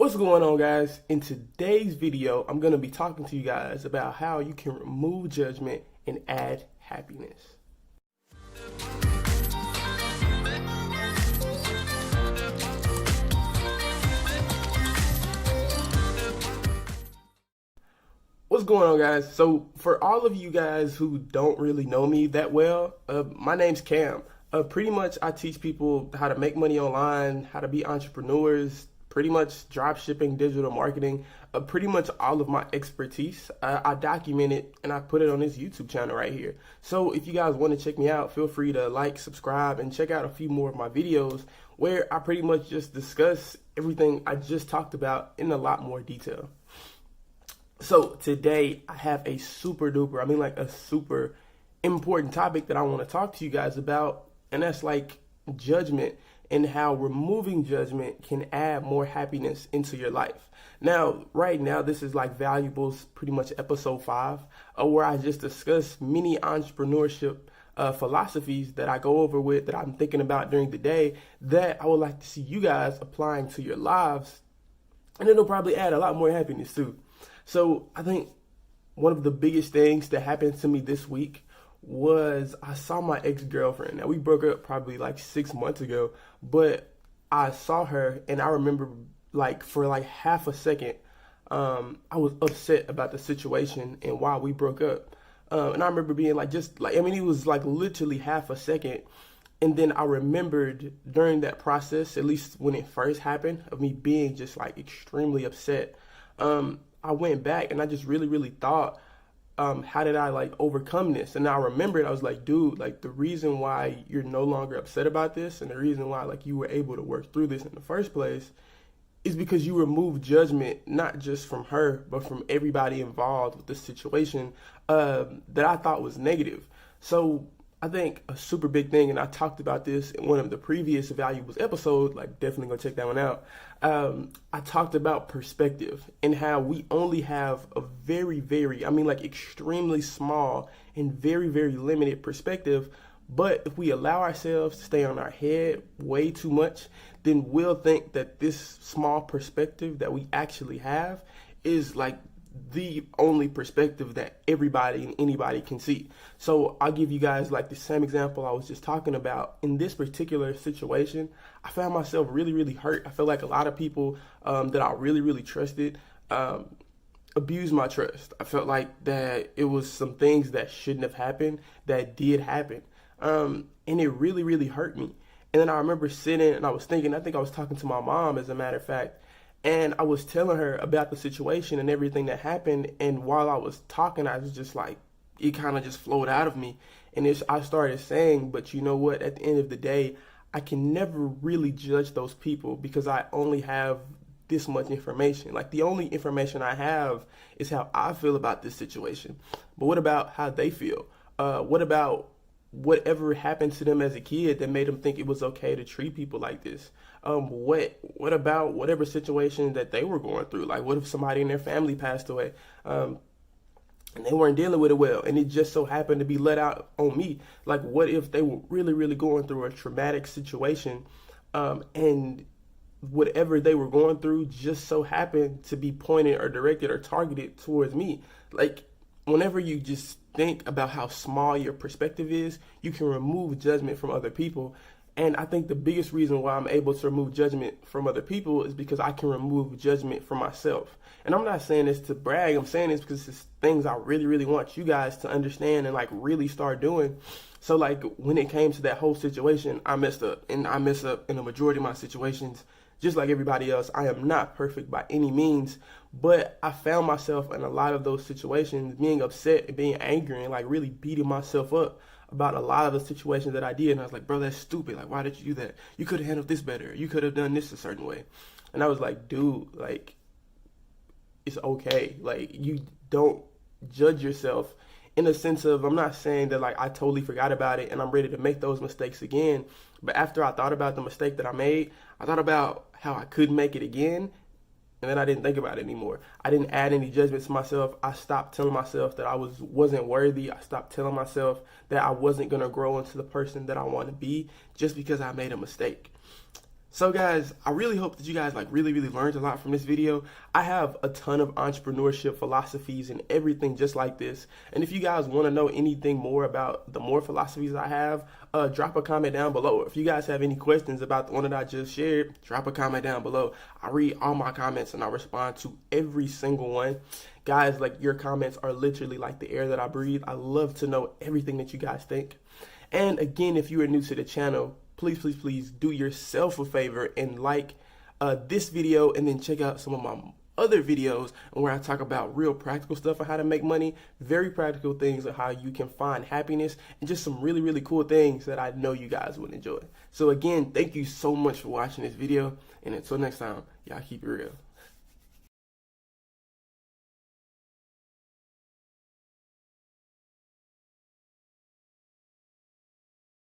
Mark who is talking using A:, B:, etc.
A: What's going on, guys? In today's video, I'm going to be talking to you guys about how you can remove judgment and add happiness. What's going on, guys? So for all of you guys who don't really know me that well, my name's Cam. Pretty much I teach people how to make money online, how to be entrepreneurs, pretty much drop shipping, digital marketing, pretty much all of my expertise. I document it and I put it on this YouTube channel right here. So if you guys want to check me out, feel free to like, subscribe, and check out a few more of my videos where I pretty much just discuss everything I just talked about in a lot more detail. So today I have a super important topic that I want to talk to you guys about, and that's like judgment and how removing judgment can add more happiness into your life. Now, right now, this is like Valuables, pretty much episode 5, where I just discuss many entrepreneurship philosophies that I go over with, that I'm thinking about during the day, that I would like to see you guys applying to your lives, and it'll probably add a lot more happiness too. So I think one of the biggest things that happened to me this week was I saw my ex-girlfriend. Now, we broke up probably like 6 months ago, but I saw her and I remember like for like half a second, I was upset about the situation and why we broke up. And I remember being like, it was like literally half a second. And then I remembered during that process, at least when it first happened, of me being just like extremely upset. I went back and I just really thought, how did I like overcome this? And I remembered, I was like, dude, like the reason why you're no longer upset about this and the reason why like you were able to work through this in the first place is because you removed judgment, not just from her, but from everybody involved with the situation that I thought was negative. So I think a super big thing, and I talked about this in one of the previous Valuables episodes, like definitely go check that one out. I talked about perspective and how we only have a extremely small and very limited perspective. But if we allow ourselves to stay on our head way too much, then we'll think that this small perspective that we actually have is like the only perspective that everybody and anybody can see. So I'll give you guys like the same example I was just talking about. In this particular situation, I found myself really hurt. I feel like a lot of people that I really trusted abused my trust. I felt like that it was some things that shouldn't have happened that did happen. And it really hurt me. And then I remember sitting and I was thinking, I think I was talking to my mom, as a matter of fact, and I was telling her about the situation and everything that happened. And while I was talking, I was just like, it kind of just flowed out of me. And I started saying, but you know what, at the end of the day, I can never really judge those people because I only have this much information. Like the only information I have is how I feel about this situation. But what about how they feel? What about whatever happened to them as a kid that made them think it was okay to treat people like this? What about whatever situation that they were going through? Like, what if somebody in their family passed away, and they weren't dealing with it well, and it just so happened to be let out on me? Like, what if they were really going through a traumatic situation, and whatever they were going through just so happened to be pointed or directed or targeted towards me? Like, whenever you just think about how small your perspective is, you can remove judgment from other people. And I think the biggest reason why I'm able to remove judgment from other people is because I can remove judgment from myself. And I'm not saying this to brag. I'm saying this because it's things I really want you guys to understand and like really start doing. So like when it came to that whole situation, I messed up, and I mess up in the majority of my situations. Just like everybody else, I am not perfect by any means, but I found myself in a lot of those situations being upset and being angry and like really beating myself up about a lot of the situations that I did. And I was like, bro, that's stupid. Like, why did you do that? You could have handled this better. You could have done this a certain way. And I was like, dude, like, it's okay. Like, you don't judge yourself in the sense of, I'm not saying that like I totally forgot about it and I'm ready to make those mistakes again. But after I thought about the mistake that I made, I thought about how I could make it again. And then I didn't think about it anymore. I didn't add any judgment to myself. I stopped telling myself that I wasn't worthy. I stopped telling myself that I wasn't going to grow into the person that I want to be just because I made a mistake. So guys, I really hope that you guys really learned a lot from this video. I have a ton of entrepreneurship philosophies and everything just like this. And if you guys want to know anything more about the more philosophies I have, drop a comment down below. If you guys have any questions about the one that I just shared, drop a comment down below. I read all my comments and I respond to every single one. Guys, your comments are literally like the air that I breathe. I love to know everything that you guys think. And again, if you are new to the channel, please do yourself a favor and this video, and then check out some of my other videos where I talk about real practical stuff on how to make money, very practical things on how you can find happiness, and just some really cool things that I know you guys would enjoy. So again, thank you so much for watching this video, and until next time, y'all keep it real.